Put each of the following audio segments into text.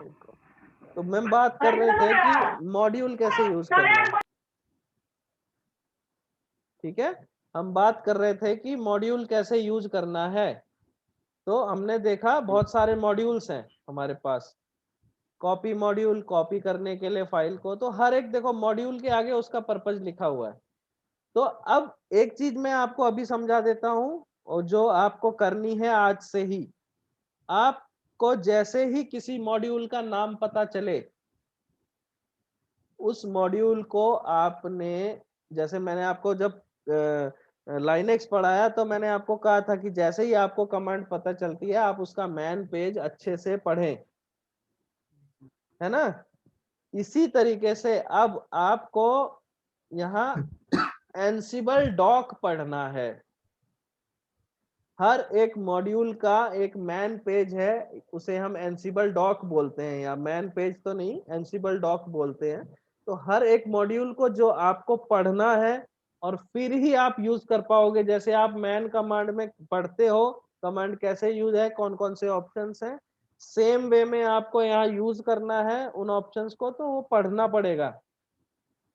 तो मैम बात कर रहे थे कि मॉड्यूल कैसे यूज करना है। ठीक है, हम बात कर रहे थे कि मॉड्यूल कैसे यूज करना है। तो हमने देखा बहुत सारे मॉड्यूल्स हैं हमारे पास। कॉपी मॉड्यूल, कॉपी करने के लिए फाइल को, तो हर एक देखो मॉड्यूल के आगे उसका पर्पज लिखा हुआ है। तो अब एक चीज मैं आपको अभी समझा देता हूं, और जो आपको करनी है आज से ही। आपको जैसे ही किसी मॉड्यूल का नाम पता चले, उस मॉड्यूल को आपने, जैसे मैंने आपको जब लाइनेक्स पढ़ाया तो मैंने आपको कहा था कि जैसे ही आपको कमांड पता चलती है आप उसका मैन पेज अच्छे से पढ़ें, है ना। इसी तरीके से अब आपको यहाँ एनसिबल डॉक पढ़ना है। हर एक मॉड्यूल का एक मैन पेज है, उसे हम एनसिबल डॉक बोलते हैं, या मैन पेज तो नहीं, एनसिबल डॉक बोलते हैं। तो हर एक मॉड्यूल को जो आपको पढ़ना है और फिर ही आप यूज कर पाओगे। जैसे आप मैन कमांड में पढ़ते हो कमांड कैसे यूज है, कौन कौन से ऑप्शंस हैं, सेम वे में आपको यहाँ यूज करना है उन ऑप्शंस को, तो वो पढ़ना पड़ेगा।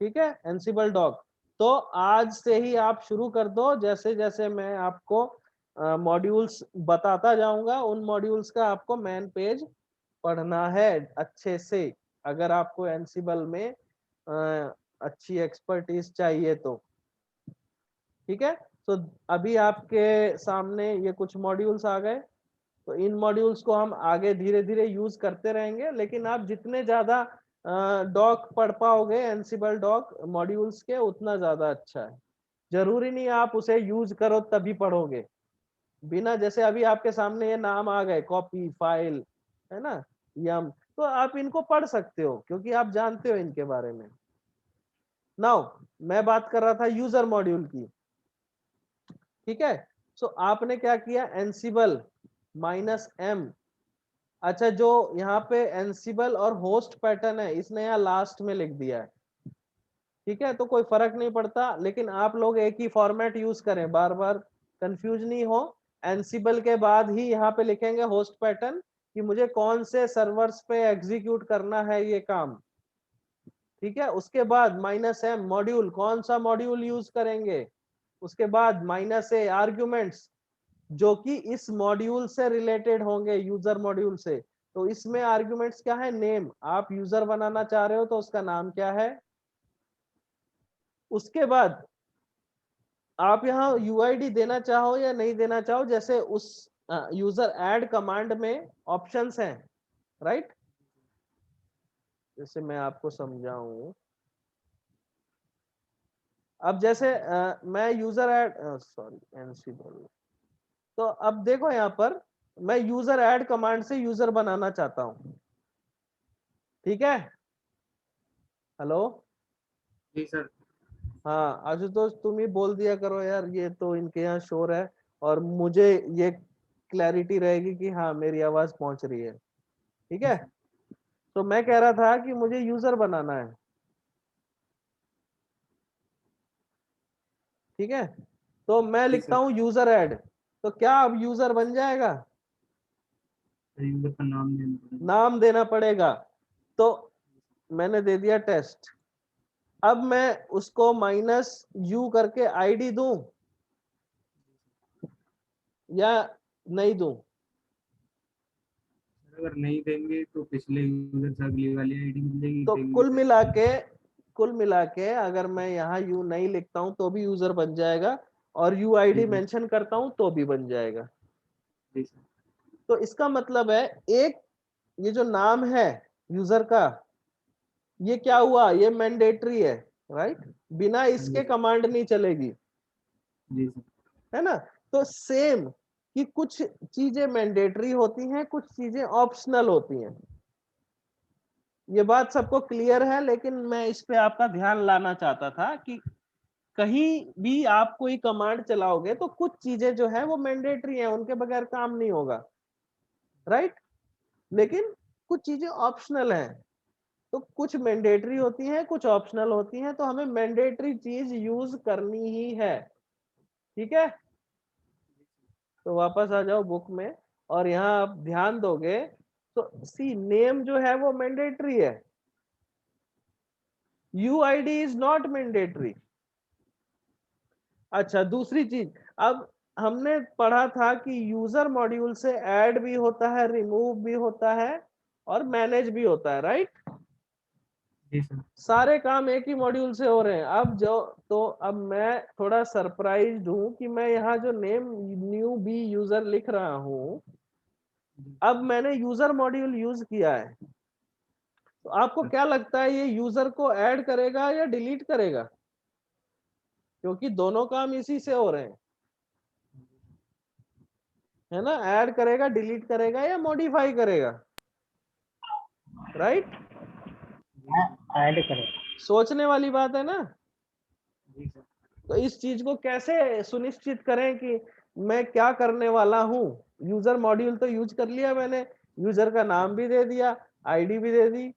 ठीक है, एनसिबल डॉक। तो आज से ही आप शुरू कर दो, जैसे जैसे मैं आपको मॉड्यूल्स बताता जाऊंगा, उन मॉड्यूल्स का आपको मैन पेज पढ़ना है अच्छे से, अगर आपको एनसिबल में अच्छी एक्सपर्टीज चाहिए तो। ठीक है, तो अभी आपके सामने ये कुछ मॉड्यूल्स आ गए। तो इन मॉड्यूल्स को हम आगे धीरे धीरे यूज करते रहेंगे, लेकिन आप जितने ज्यादा डॉक पढ़ पाओगे एनसिबल डॉक मॉड्यूल्स के, उतना ज्यादा अच्छा है। जरूरी नहीं आप उसे यूज करो तभी पढ़ोगे। बिना, जैसे अभी आपके सामने ये नाम आ गए, कॉपी, फाइल, है ना, यम, तो आप इनको पढ़ सकते हो क्योंकि आप जानते हो इनके बारे में। नाउ मैं बात कर रहा था यूजर मॉड्यूल की। ठीक है, सो आपने क्या किया, एनसिबल -m। अच्छा, जो यहाँ पे एनसिबल और होस्ट पैटर्न है, इसने यहाँ लास्ट में लिख दिया है। ठीक है, तो कोई फर्क नहीं पड़ता, लेकिन आप लोग एक ही फॉर्मेट यूज करें, बार बार कंफ्यूज नहीं हो। एनसिबल के बाद ही यहाँ पे लिखेंगे होस्ट पैटर्न, कि मुझे कौन से सर्वर्स पे एग्जीक्यूट करना है ये काम। ठीक है, उसके बाद -m मॉड्यूल, कौन सा मॉड्यूल यूज करेंगे। उसके बाद -a आर्ग्यूमेंट्स, जो कि इस मॉड्यूल से रिलेटेड होंगे, यूजर मॉड्यूल से। तो इसमें आर्ग्यूमेंट्स क्या है, नेम, आप यूजर बनाना चाह रहे हो तो उसका नाम क्या है। उसके बाद आप यहाँ यूआईडी देना चाहो या नहीं देना चाहो, जैसे उस यूजर ऐड कमांड में ऑप्शंस हैं, राइट। जैसे मैं आपको समझाऊं, अब जैसे मैं यूजर ऐड, सॉरी एनसिबल, तो अब देखो यहाँ पर मैं यूजर ऐड कमांड से यूजर बनाना चाहता हूं। ठीक है, हेलो। जी सर। हाँ आशुतोष, तुम ही बोल दिया करो यार, ये तो इनके यहाँ शोर है, और मुझे ये क्लैरिटी रहेगी कि हाँ मेरी आवाज पहुंच रही है। ठीक है, तो मैं कह रहा था कि मुझे यूजर बनाना है। ठीक है, तो मैं जी लिखता सर, हूँ यूजर ऐड, तो क्या अब यूजर बन जाएगा। यूजर का नाम देना पड़ेगा। नाम देना पड़ेगा, तो मैंने दे दिया टेस्ट। अब मैं उसको -u करके आईडी दूं या नहीं दूं। अगर नहीं देंगे तो पिछले यूजर से अगली वाली आईडी मिल जाएगी, तो देंगे तो कुल मिला के अगर मैं यहाँ यू नहीं लिखता हूं तो भी यूजर बन जाएगा, और you I G D G. Mention करता हूं तो भी बन जाएगा। जी सर। तो इसका मतलब है, एक ये जो नाम है यूजर का, ये क्या हुआ, ये मैंडेटरी है, राइट। बिना हाँ जी इसके सर। कमांड नहीं चलेगी, जी सर। है ना। तो सेम, कि कुछ चीजें मैंडेटरी होती हैं, कुछ चीजें ऑप्शनल होती हैं। ये बात सबको क्लियर है, लेकिन मैं इस पे आपका ध्यान लाना चाहता था कि कहीं भी आप कोई कमांड चलाओगे तो कुछ चीजें जो है वो मैंडेटरी हैं, उनके बगैर काम नहीं होगा, राइट। लेकिन कुछ चीजें ऑप्शनल हैं, तो कुछ मैंडेटरी होती हैं, कुछ ऑप्शनल होती हैं, तो हमें मैंडेटरी चीज यूज करनी ही है। ठीक है, तो वापस आ जाओ बुक में, और यहाँ आप ध्यान दोगे, तो सी नेम जो है वो मैंडेटरी है, यूआईडी इज नॉट मैंडेटरी। अच्छा दूसरी चीज, अब हमने पढ़ा था कि यूजर मॉड्यूल से ऐड भी होता है, रिमूव भी होता है और मैनेज भी होता है, राइट। जी सर। सारे काम एक ही मॉड्यूल से हो रहे हैं। अब जो तो अब मैं थोड़ा सरप्राइज्ड हूं कि मैं यहाँ जो नेम न्यू बी यूजर लिख रहा हूं, अब मैंने यूजर मॉड्यूल यूज किया है, तो आपको क्या लगता है ये यूजर को ऐड करेगा या डिलीट करेगा? क्योंकि दोनों काम इसी से हो रहे हैं, है ना। ऐड करेगा, डिलीट करेगा या मॉडिफाई करेगा, राइट। ऐड करें। सोचने वाली बात है ना। जी सर। तो इस चीज को कैसे सुनिश्चित करें कि मैं क्या करने वाला हूं। यूजर मॉड्यूल तो यूज कर लिया मैंने, यूजर का नाम भी दे दिया, आईडी भी दे दी।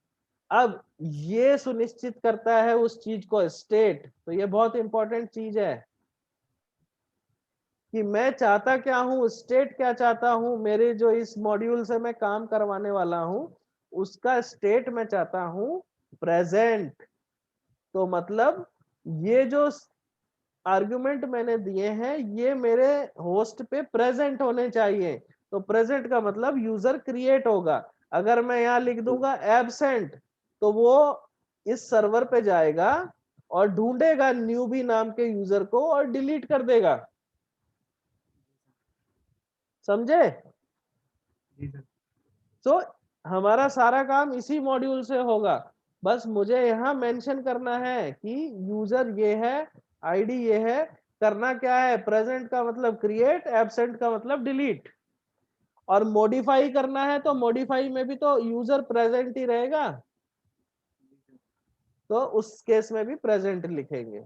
अब ये सुनिश्चित करता है उस चीज को स्टेट, तो ये बहुत इंपॉर्टेंट चीज है कि मैं चाहता क्या हूं, स्टेट क्या चाहता हूं, मेरे जो इस मॉड्यूल से मैं काम करवाने वाला हूं उसका स्टेट मैं चाहता हूं प्रेजेंट। तो मतलब ये जो आर्गुमेंट मैंने दिए हैं ये मेरे होस्ट पे प्रेजेंट होने चाहिए। तो प्रेजेंट का मतलब यूजर क्रिएट होगा। अगर मैं यहाँ लिख दूंगा एब्सेंट, तो वो इस सर्वर पे जाएगा और ढूंढेगा न्यूबी नाम के यूजर को और डिलीट कर देगा। समझे? जी सर। तो हमारा सारा काम इसी मॉड्यूल से होगा। बस मुझे यहाँ मेंशन करना है कि यूजर ये है, आईडी ये है, करना क्या है, प्रेजेंट का मतलब क्रिएट, एब्सेंट का मतलब डिलीट। और मॉडिफाई करना है तो मॉडिफाई में भी तो यूजर प्रेजेंट ही रहेगा, तो उस केस में भी प्रेजेंट लिखेंगे।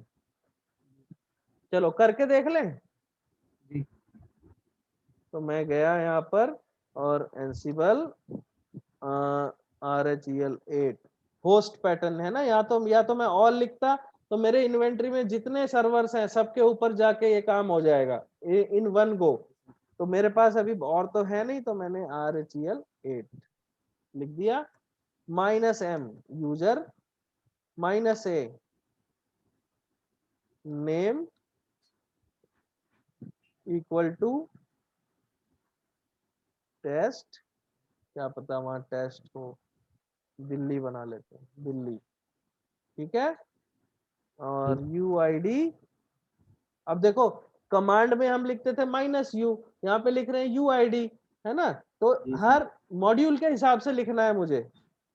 चलो करके देख लें। जी। तो मैं गया यहाँ पर और एंसिबल RHEL8 होस्ट पैटर्न है ना, या तो मैं ऑल लिखता तो मेरे इन्वेंटरी में जितने सर्वर्स हैं सबके ऊपर जाके ये काम हो जाएगा इन वन गो। तो मेरे पास अभी और तो है नहीं, तो मैंने RHEL8 लिख दिया। -m user, -a name equal to test, क्या पता वहां टेस्ट हो, दिल्ली बना लेते हैं, दिल्ली, ठीक है। और UID, अब देखो कमांड में हम लिखते थे -u, यहाँ पे लिख रहे हैं UID, है ना। तो जी सर। हर मॉड्यूल के हिसाब से लिखना है मुझे,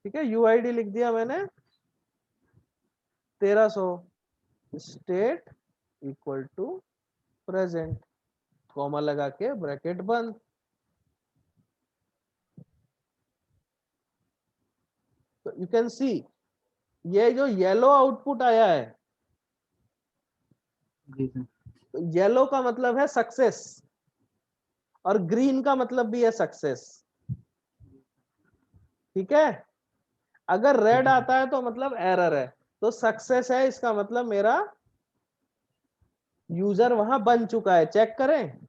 ठीक है। UID लिख दिया मैंने 1300, state equal to present, comma लगा के ब्रैकेट बंद। तो यू कैन सी ये जो येलो आउटपुट आया है, जी सर। तो येलो का मतलब है सक्सेस और ग्रीन का मतलब भी है सक्सेस, ठीक है। अगर रेड आता है तो मतलब एरर है, तो सक्सेस है इसका मतलब मेरा यूजर वहां बन चुका है। चेक करें,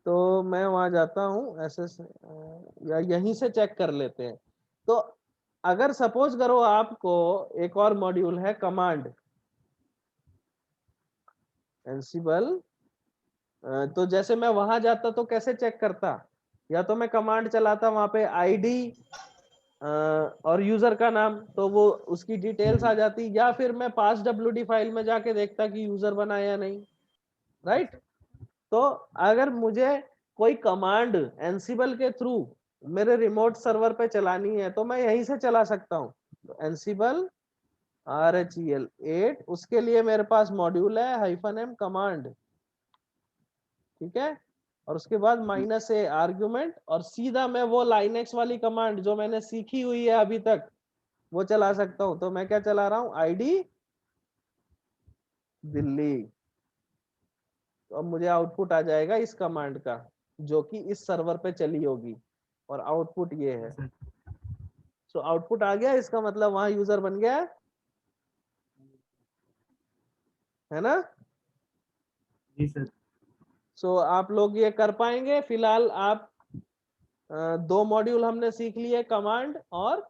तो मैं वहां जाता हूं ऐसे या यहीं से चेक कर लेते हैं। तो अगर सपोज करो आपको एक और मॉड्यूल है कमांड एंसिबल, तो जैसे मैं वहां जाता तो कैसे चेक करता, या तो मैं कमांड चलाता वहां पे आईडी और यूजर का नाम, तो वो उसकी डिटेल्स आ जाती, या फिर मैं पास WD फाइल में जाके देखता कि यूजर बना या नहीं, राइट। तो अगर मुझे कोई कमांड एंसिबल के थ्रू मेरे रिमोट सर्वर पे चलानी है तो मैं यहीं से चला सकता हूँ। तो एंसिबल RHEL8, उसके लिए मेरे पास मॉड्यूल है -m कमांड, ठीक है। और उसके बाद -a आर्ग्यूमेंट, और सीधा मैं वो लाइनेक्स वाली कमांड जो मैंने सीखी हुई है अभी तक वो चला सकता हूं। तो मैं क्या चला रहा हूं, आईडी दिल्ली। तो अब मुझे आउटपुट आ जाएगा इस कमांड का जो कि इस सर्वर पे चली होगी, और आउटपुट ये है। सो आउटपुट आ गया, इसका मतलब वहां यूजर बन गया है ना। जी सर। सो आप लोग ये कर पाएंगे? फिलहाल आप दो मॉड्यूल हमने सीख लिए, कमांड और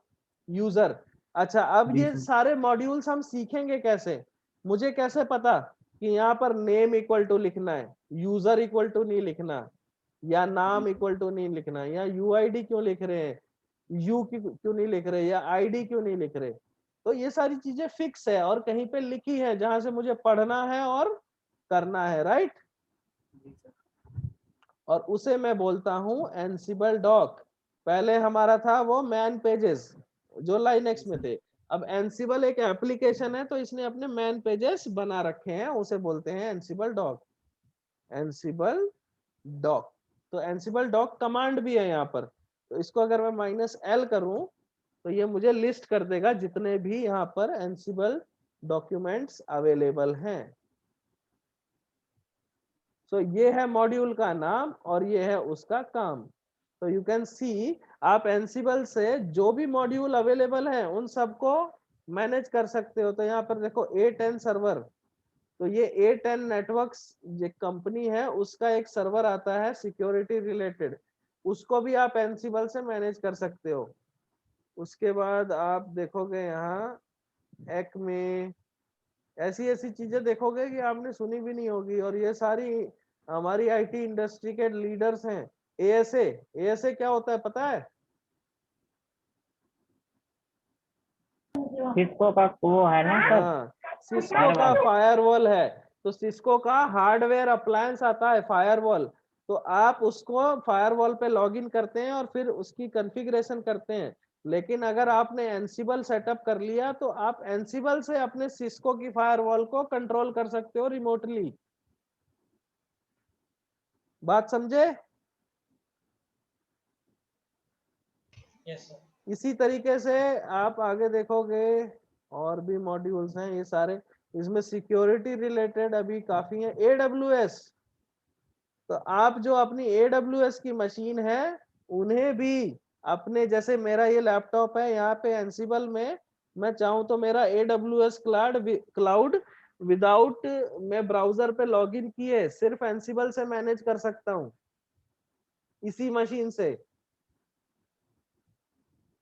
यूजर। अच्छा, अब जी ये सर। सारे मॉड्यूल्स हम सीखेंगे कैसे? मुझे कैसे पता कि यहाँ पर नेम इक्वल टू लिखना है, यूजर इक्वल टू नहीं लिखना, या नाम इक्वल टू नहीं लिखना, या यूआईडी क्यों लिख रहे हैं, यू क्यों नहीं लिख रहे, या आईडी क्यों नहीं लिख रहे? तो ये सारी चीजें फिक्स है और कहीं पे लिखी है जहां से मुझे पढ़ना है और करना है, राइट? जी सर। और उसे मैं बोलता हूं एनसिबल डॉक। पहले हमारा था वो मैन पेजेस जो लाइनेक्स में थे। अब एनसिबल एक एप्लीकेशन है तो इसने अपने मैन पेजेस बना रखे हैं, उसे बोलते हैं एनसिबल डॉक। एनसिबल डॉक, तो एनसिबल डॉक कमांड भी है यहाँ पर। तो इसको अगर मैं -L करूं तो ये मुझे लिस्ट कर देगा जितने भी यहाँ पर एनसिबल डॉक्यूमेंट्स अवेलेबल हैं। तो ये है मॉड्यूल का नाम और ये है उसका काम। तो यू कैन सी, आप एनसिबल से जो भी मॉड्यूल अवेलेबल है उन सबको मैनेज कर सकते हो। तो यहाँ पर देखो A10 सर्वर, तो ये A10 नेटवर्क्स जो कंपनी है उसका एक सर्वर आता है सिक्योरिटी रिलेटेड, उसको भी आप एनसिबल से मैनेज कर सकते हो। उसके बाद आप देखोगे यहाँ एक्मे, ऐसी ऐसी चीजें देखोगे कि आपने सुनी भी नहीं होगी, और ये सारी हमारी आईटी इंडस्ट्री के लीडर्स हैं। एएसए, एएसए क्या होता है पता है? सिस्को का वो है ना सर, हाँ, सिस्को का फायरवॉल है। तो सिस्को का हार्डवेयर अप्लायंस आता है फायरवॉल, तो आप उसको फायरवॉल पे लॉगिन करते हैं और फिर उसकी कॉन्फ़िगरेशन करते हैं। लेकिन अगर आपने एनसिबल सेटअप कर लिया तो आप एनसिबल से अपने सिस्को की फायरवॉल को कंट्रोल कर सकते हो रिमोटली। बात समझे? Yes sir. इसी तरीके से आप आगे देखोगे और भी मॉड्यूल्स हैं ये सारे, इसमें सिक्योरिटी रिलेटेड अभी काफी है। AWS, तो आप जो अपनी AWS की मशीन है उन्हें भी अपने, जैसे मेरा ये लैपटॉप है यहाँ पे एनसिबल में, मैं चाहूँ तो मेरा AWS क्लाउड विदाउट मैं ब्राउजर पे लॉगिन किए सिर्फ एनसिबल से मैनेज कर सकता हूँ इसी मशीन से।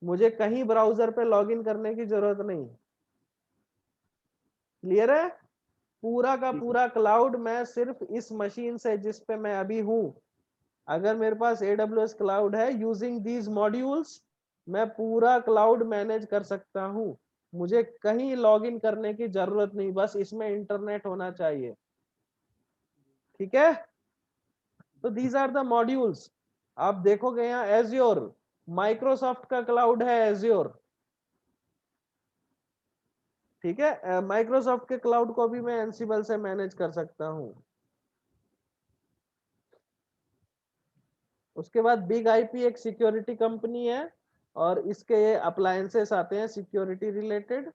मुझे कहीं ब्राउजर पे लॉगिन करने की जरूरत नहीं। क्लियर है? पूरा का पूरा क्लाउड मैं सिर्फ इस मशीन से जिस पे मैं अभी हूं, अगर मेरे पास AWS क्लाउड है, यूजिंग दीज मॉड्यूल्स मैं पूरा क्लाउड मैनेज कर सकता हूं। मुझे कहीं लॉगिन करने की जरूरत नहीं, बस इसमें इंटरनेट होना चाहिए। ठीक है? तो दीज आर द मॉड्यूल्स। आप देखोगे यहाँ एज्योर, माइक्रोसॉफ्ट का क्लाउड है एज्योर। ठीक है, माइक्रोसॉफ्ट के क्लाउड को भी मैं एनसिबल से मैनेज कर सकता हूं। उसके बाद बिग आईपी एक सिक्योरिटी कंपनी है और इसके ये अप्लायंसेस आते हैं सिक्योरिटी रिलेटेड।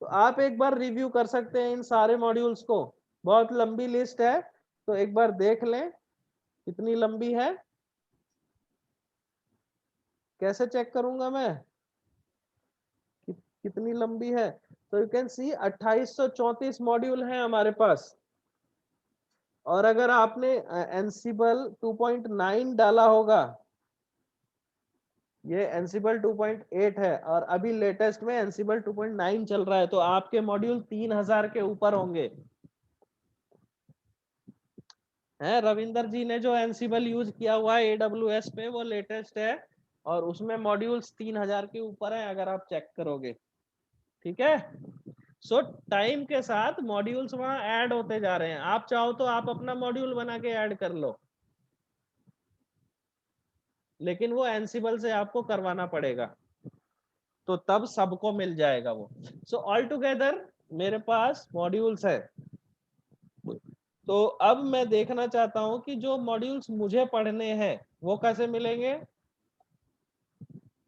तो आप एक बार रिव्यू कर सकते हैं इन सारे मॉड्यूल्स को, बहुत लंबी लिस्ट है तो एक बार देख लें कितनी लंबी है। कैसे चेक करूंगा मैं कितनी लंबी है? तो यू कैन सी 2834 मॉड्यूल हैं हमारे पास। और अगर आपने एनसिबल 2.9 डाला होगा, ये एनसिबल 2.8 है और अभी लेटेस्ट में एनसिबल 2.9 चल रहा है, तो आपके मॉड्यूल 3000 के ऊपर होंगे। है रविंदर जी ने जो एनसिबल यूज किया हुआ है AWS पे वो लेटेस्ट है और उसमें मॉड्यूल्स 3000 के ऊपर है अगर आप चेक करोगे। ठीक है? सो टाइम के साथ मॉड्यूल्स वहां ऐड होते जा रहे हैं। आप चाहो तो आप अपना मॉड्यूल बना के ऐड कर लो, लेकिन वो एनसिबल से आपको करवाना पड़ेगा, तो तब सबको मिल जाएगा वो। सो ऑल टुगेदर मेरे पास मॉड्यूल्स है। तो अब मैं देखना चाहता हूं कि जो मॉड्यूल्स मुझे पढ़ने हैं वो कैसे मिलेंगे।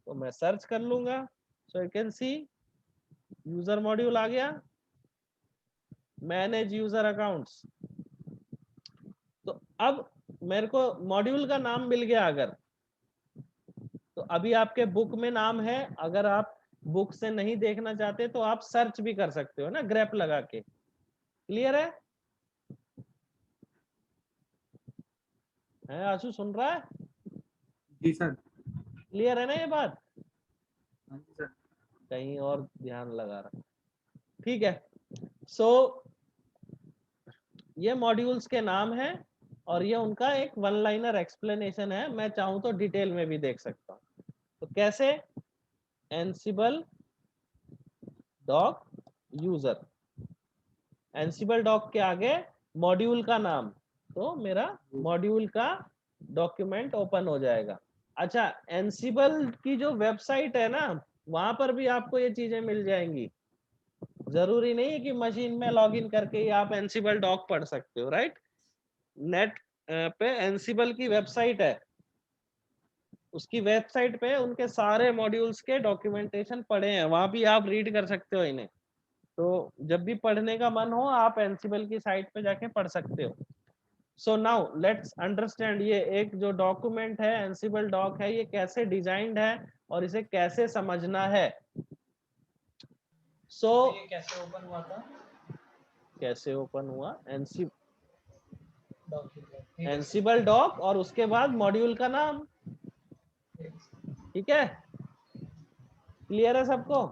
तो मैं सर्च कर लूंगा। So you can see user module आ गया, मैनेज यूजर अकाउंट्स। तो अब मेरे को मॉड्यूल का नाम मिल गया अगर, तो अभी आपके बुक में नाम है। अगर आप बुक से नहीं देखना चाहते तो आप सर्च भी कर सकते हो ना ग्रेप लगा के। क्लियर है आशु, सुन रहा है? जी सर। क्लियर है ना ये बात? हाँ जी सर। कहीं और ध्यान लगा रहा, ठीक है। सो ये मॉड्यूल्स के नाम हैं और ये उनका एक वन लाइनर एक्सप्लेनेशन है। मैं चाहूं तो डिटेल में भी देख सकता हूं। तो कैसे? Ansible doc user, Ansible doc के आगे मॉड्यूल का नाम, तो मेरा मॉड्यूल का डॉक्यूमेंट ओपन हो जाएगा। अच्छा, एनसिबल की जो वेबसाइट है ना, वहां पर भी आपको ये चीजें मिल जाएंगी। जरूरी नहीं है कि मशीन में लॉगिन करके ही आप एनसिबल डॉक पढ़ सकते हो, राइट? नेट पे एनसिबल की वेबसाइट है, उसकी वेबसाइट पे उनके सारे मॉड्यूल्स के डॉक्यूमेंटेशन पड़े हैं, वहां भी आप रीड कर सकते हो इन्हें। तो जब भी पढ़ने का मन हो आप एनसिबल की साइट पे जाके पढ़ सकते हो। सो नाउ लेट्स अंडरस्टैंड, ये एक जो डॉक्यूमेंट है एनसिबल डॉक है, ये कैसे डिजाइंड है और इसे कैसे समझना है। सो ये कैसे ओपन हुआ था? कैसे ओपन हुआ? डॉक्यूमेंट। एनसिबल डॉक और उसके बाद मॉड्यूल का नाम, ठीक है? क्लियर है सबको?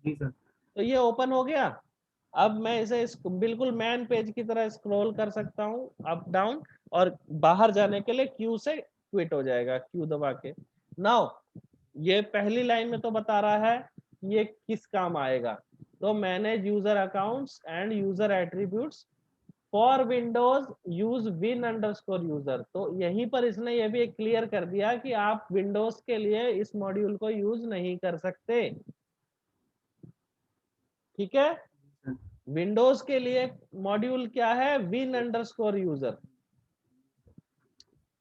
जी सर। तो ये ओपन हो गया। अब मैं इसे बिल्कुल मैन पेज की तरह स्क्रॉल कर सकता हूँ अप डाउन, और बाहर जाने के लिए क्यू से क्विट हो जाएगा, क्यू दबा के। नाउ ये पहली लाइन में तो बता रहा है ये किस काम आएगा। तो manage user accounts and user attributes for Windows use win underscore user. तो यहीं पर इसने ये भी क्लियर कर दिया कि आप विंडोज के लिए इस मॉड्यूल को यूज नहीं कर सकते, ठीक है? विंडोज के लिए मॉड्यूल क्या है? विन अंडरस्कोर यूजर,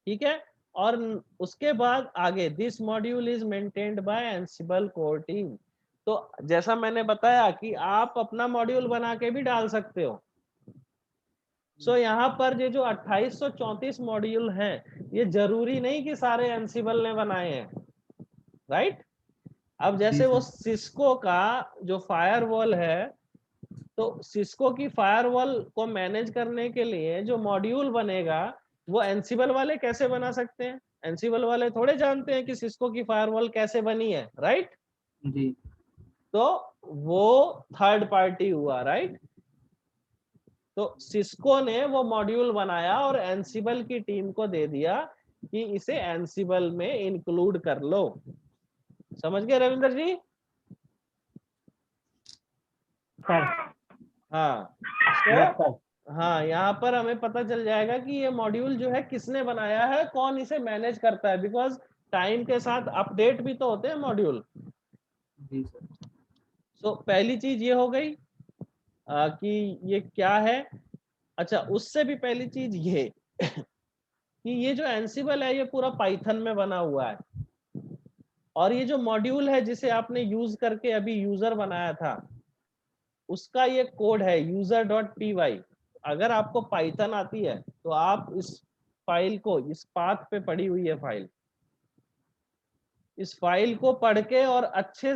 ठीक है? और उसके बाद आगे this module is maintained by Ansible core team. तो जैसा मैंने बताया कि आप अपना मॉड्यूल बना के भी डाल सकते हो। सो यहाँ पर ये जो 2834 मॉड्यूल हैं, ये जरूरी नहीं कि सारे एंसिबल ने बनाए हैं, राइट? अब जैसे वो सिस्को का जो फायरवॉल है, तो सिस्को की फायरवॉल को मैनेज करने के लिए जो मॉड्यूल बनेगा वो एंसिबल वाले कैसे बना सकते हैं? एंसिबल वाले थोड़े जानते हैं कि सिस्को की फायरवॉल कैसे बनी है, राइट? जी। तो वो थर्ड पार्टी हुआ, राइट? तो सिस्को ने वो मॉड्यूल बनाया और एंसिबल की टीम को दे दिया कि इसे एंसिबल में इंक्लूड कर लो। समझ गए रविंदर जी? सर। हाँ। यस तो सर। हाँ, यहाँ पर हमें पता चल जाएगा कि ये मॉड्यूल जो है किसने बनाया है, कौन इसे मैनेज करता है, बिकॉज टाइम के साथ अपडेट भी तो होते हैं मॉड्यूल। जी सर। सो पहली चीज ये हो गई कि ये क्या है। अच्छा, उससे भी पहली चीज ये कि ये जो एंसिबल है ये पूरा पाइथन में बना हुआ है, और ये जो मॉड्यूल है जिसे आपने यूज करके अभी यूजर बनाया था, उसका ये कोड है user.py। अगर आपको पाइथन आती है तो आप इस फाइल को, इस पाथ पे पड़ी हुई है फाइल, इस फाइल को पढ़ के और अच्छे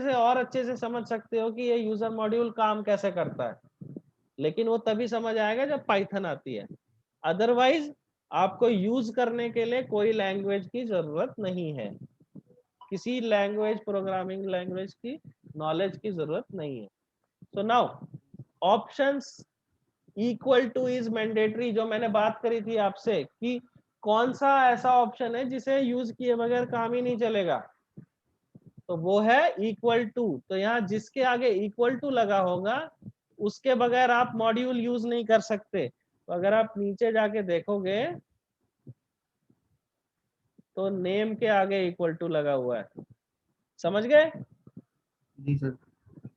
से समझ सकते हो कि ये यूजर मॉड्यूल काम कैसे करता है। लेकिन वो तभी समझ आएगा जब पाइथन आती है, अदरवाइज आपको यूज करने के लिए कोई लैंग्वेज की जरूरत नहीं है, किसी लैंग्वेज, प्रोग्रामिंग लैंग्वेज की नॉलेज की जरूरत नहीं है। So now options equal two is mandatory, जो मैंने बात करी थी आपसे कि कौन सा ऐसा ऑप्शन है जिसे यूज किए बगैर काम ही नहीं चलेगा, तो वो है इक्वल टू। तो यहाँ जिसके आगे इक्वल टू लगा होगा उसके बगैर आप मॉड्यूल यूज नहीं कर सकते। तो अगर आप नीचे जाके देखोगे तो नेम के आगे इक्वल टू लगा हुआ है, समझ गए? जी सर।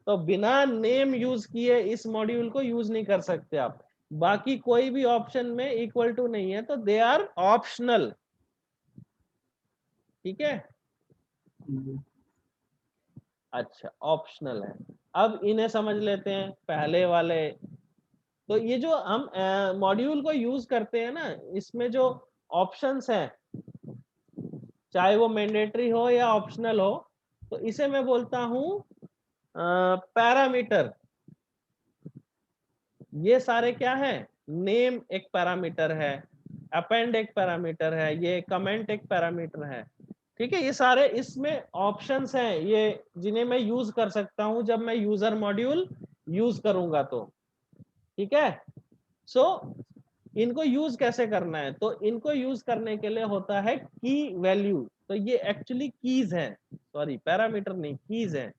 तो बिना नेम यूज किए इस मॉड्यूल को यूज नहीं कर सकते आप। बाकी कोई भी ऑप्शन में इक्वल टू नहीं है तो दे आर ऑप्शनल, ठीक है? अच्छा, ऑप्शनल है। अब इन्हें समझ लेते हैं पहले वाले। तो ये जो हम मॉड्यूल को यूज करते हैं ना, इसमें जो ऑप्शंस हैं, चाहे वो मैंडेटरी हो या ऑप्शनल हो, तो इसे मैं बोलता हूं पैरामीटर। ये सारे क्या है? नेम एक पैरामीटर है, अपेंड एक पैरामीटर है, ये कमेंट एक पैरामीटर है। ठीक है, ये सारे इसमें ऑप्शंस हैं ये जिन्हें मैं यूज कर सकता हूं जब मैं यूजर मॉड्यूल यूज करूंगा तो। ठीक है, सो इनको यूज कैसे करना है, तो इनको यूज करने के लिए होता है की वैल्यू। तो ये एक्चुअली कीज हैं, सॉरी पैरामीटर नहीं, कीज हैं।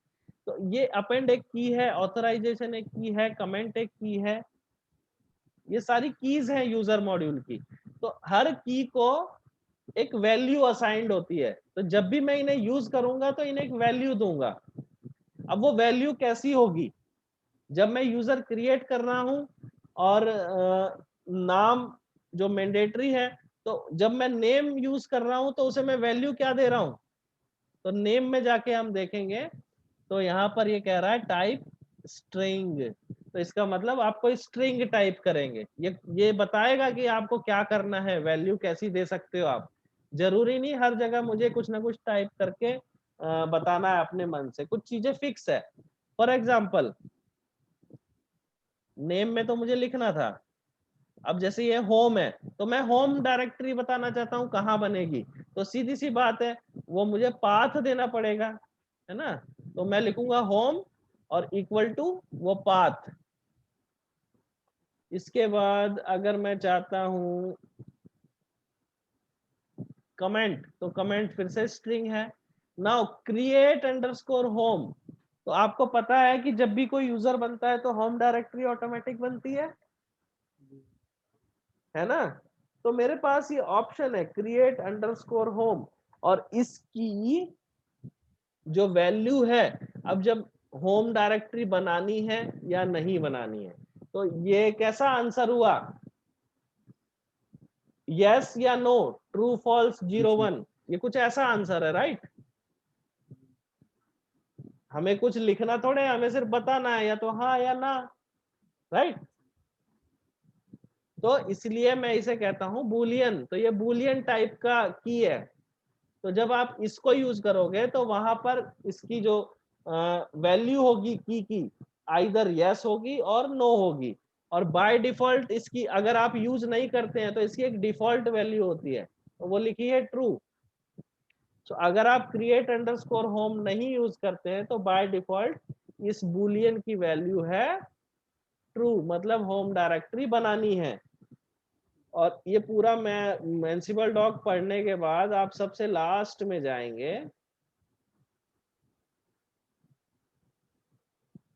तो ये अपेंड एक की है, ऑथराइजेशन एक की है, कमेंट एक की है, ये सारी कीज हैं यूजर मॉड्यूल की। तो हर की को एक वैल्यू असाइंड होती है, तो जब भी मैं इन्हें यूज करूंगा तो इन्हें एक वैल्यू दूंगा। अब वो वैल्यू कैसी होगी, जब मैं यूजर क्रिएट कर रहा हूं और नाम जो मैंडेटरी है, तो जब मैं नेम यूज कर रहा हूं तो उसे मैं वैल्यू क्या दे रहा हूं, तो नेम में जाके हम देखेंगे तो यहाँ पर ये कह रहा है टाइप स्ट्रिंग। तो इसका मतलब आपको स्ट्रिंग टाइप करेंगे, ये बताएगा कि आपको क्या करना है, वैल्यू कैसी दे सकते हो आप। जरूरी नहीं हर जगह मुझे कुछ ना कुछ टाइप करके बताना है अपने मन से, कुछ चीजें फिक्स है। फॉर एग्जाम्पल नेम में तो मुझे लिखना था, अब जैसे ये होम है तो मैं होम डायरेक्टरी बताना चाहता हूँ कहाँ बनेगी, तो सीधी सी बात है वो मुझे पाथ देना पड़ेगा, है ना। तो मैं लिखूंगा होम और इक्वल टू वो पाथ। इसके बाद अगर मैं चाहता हूं कमेंट, तो कमेंट फिर से स्ट्रिंग है। नाउ क्रिएट अंडरस्कोर होम, तो आपको पता है कि जब भी कोई यूजर बनता है तो होम डायरेक्टरी ऑटोमेटिक बनती है ना। तो मेरे पास ये ऑप्शन है क्रिएट अंडरस्कोर होम, और इसकी जो वैल्यू है, अब जब होम डायरेक्टरी बनानी है या नहीं बनानी है, तो ये कैसा आंसर हुआ, यस या नो, ट्रू फॉल्स 0 1, ये कुछ ऐसा आंसर है, राइट। हमें कुछ लिखना थोड़े है, हमें सिर्फ बताना है या तो हाँ या ना, राइट। तो इसलिए मैं इसे कहता हूं बूलियन, तो ये बूलियन टाइप का की है। तो जब आप इसको यूज करोगे तो वहां पर इसकी जो वैल्यू होगी की आइदर यस होगी और नो होगी, और बाय डिफॉल्ट इसकी अगर आप यूज नहीं करते हैं तो इसकी एक डिफॉल्ट वैल्यू होती है, तो वो लिखी है ट्रू। तो अगर आप क्रिएट अंडरस्कोर होम नहीं यूज करते हैं तो बाय डिफॉल्ट इस बूलियन की वैल्यू है ट्रू, मतलब होम डायरेक्टरी बनानी है। और ये पूरा मैं एंसिबल डॉक पढ़ने के बाद आप सबसे लास्ट में जाएंगे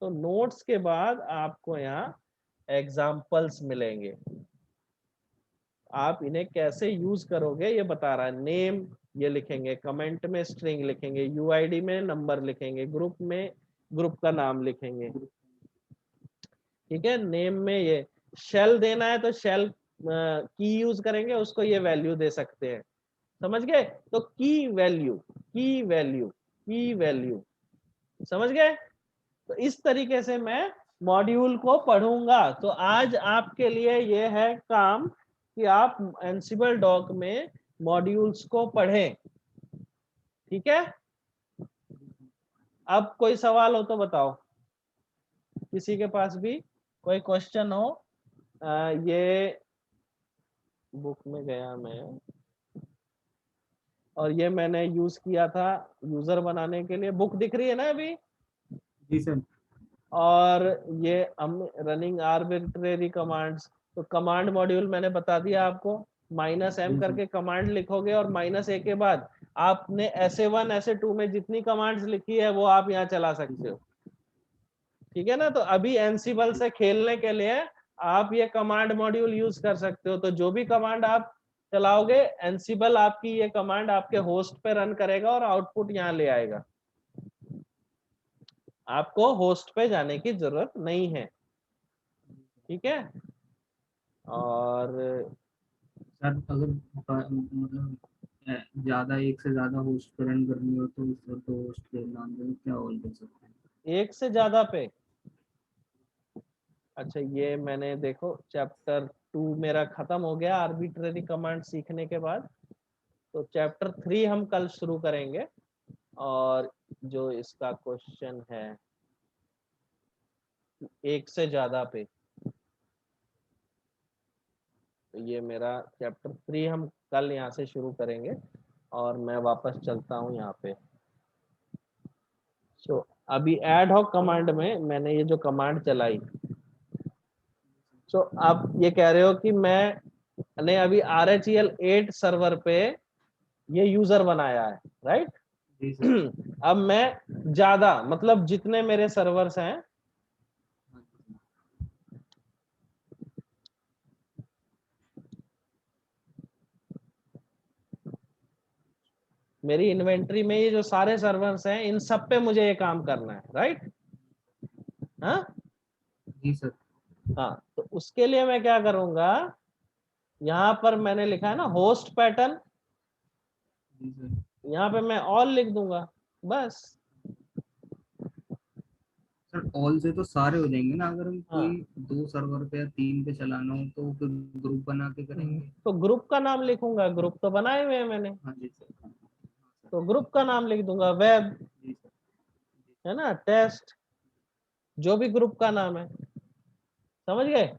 तो नोट्स के बाद आपको यहाँ एग्जाम्पल्स मिलेंगे, आप इन्हें कैसे यूज करोगे ये बता रहा है। नेम ये लिखेंगे, कमेंट में स्ट्रिंग लिखेंगे, यूआईडी में नंबर लिखेंगे, ग्रुप में ग्रुप का नाम लिखेंगे। ठीक है, नेम में ये शेल देना है तो शेल की यूज करेंगे, उसको ये वैल्यू दे सकते हैं, समझ गए। तो की वैल्यू, की वैल्यू, की वैल्यू, समझ गए। तो इस तरीके से मैं मॉड्यूल को पढ़ूंगा। तो आज आपके लिए ये है काम कि आप एंसिबल डॉक में मॉड्यूल्स को पढ़ें, ठीक है। अब कोई सवाल हो तो बताओ, किसी के पास भी कोई क्वेश्चन हो। ये बुक में गया मैं, और ये मैंने यूज किया था यूजर बनाने के लिए, बुक दिख रही है ना अभी। जी सर। और ये हम रनिंग आर्बिट्रेरी कमांड्स, तो कमांड मॉड्यूल मैंने बता दिया आपको, -m करके कमांड लिखोगे और -a के बाद आपने SA1 SA2 में जितनी कमांड्स लिखी है वो आप यहाँ चला सकते हो, ठीक है ना। तो अभी एनसिबल से खेलने के लिए आप ये कमांड मॉड्यूल यूज कर सकते हो, तो जो भी कमांड आप चलाओगे एनसिबल आपकी ये कमांड आपके होस्ट पे रन करेगा और आउटपुट यहाँ ले आएगा, आपको होस्ट पे जाने की जरूरत नहीं है, ठीक है। और सर अगर मतलब ज्यादा एक से ज्यादा होस्ट पे रन करनी हो तो सर तो होस्ट के नाम पे क्या ऑल कर सकते हैं? एक से ज्यादा पे, अच्छा ये मैंने देखो चैप्टर 2 मेरा खत्म हो गया आर्बिट्ररी कमांड सीखने के बाद, तो चैप्टर 3 हम कल शुरू करेंगे। और जो इसका क्वेश्चन है एक से ज्यादा पे, तो ये मेरा चैप्टर 3 हम कल यहाँ से शुरू करेंगे। और मैं वापस चलता हूँ यहाँ पे। सो अभी एड हॉक कमांड में मैंने ये जो कमांड चलाई, सो आप ये कह रहे हो कि मैंने अभी RHEL8 सर्वर पे ये यूजर बनाया है, राइट? जी सर। अब मैं ज्यादा मतलब जितने मेरे सर्वर्स हैं, मेरी इन्वेंट्री में ये जो सारे सर्वर्स हैं, इन सब पे मुझे ये काम करना है, राइट? हाँ जी सर। हाँ, तो उसके लिए मैं क्या करूंगा, यहाँ पर मैंने लिखा है ना होस्ट पैटर्न, जी सर। यहाँ पे मैं ऑल लिख दूंगा बस। सर ऑल से तो सारे हो जाएंगे ना, अगर हम हाँ, कोई 2 सर्वर पे या 3 पे चलाना हो तो फिर ग्रुप बना के करेंगे। तो ग्रुप का नाम लिखूंगा, ग्रुप तो बनाए हुए हैं मैंने, हाँ जी सर। हाँ सर। तो ग्रुप का नाम लिख दूंगा, वेब, जी सर। है ना, टेस्ट, जो भी ग्रुप का नाम है, समझ गए?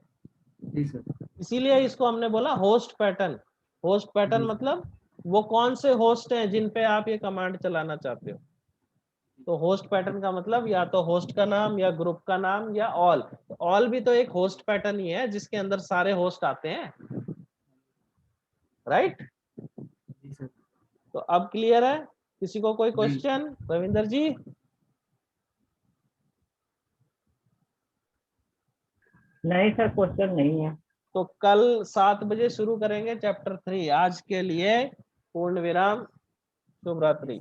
जी सर। इसीलिए इसको हमने बोला होस्ट पैटर्न। होस्ट पैटर्न जी सर। मतलब वो कौन से होस्ट हैं जिन पे आप ये कमांड चलाना चाहते हो। तो होस्ट पैटर्न का मतलब या तो होस्ट का नाम या ग्रुप का नाम या ऑल। ऑल भी तो एक होस्ट पैटर्न ही है जिसके अंदर सारे होस्ट आते हैं, राइट? जी सर। तो अब क्लियर है? किसी को कोई जी। क्वेश्चन? रविंदर जी? नहीं सर, क्वेश्चन नहीं है। तो कल 7 बजे शुरू करेंगे चैप्टर 3। आज के लिए पूर्ण विराम, शुभ रात्रि।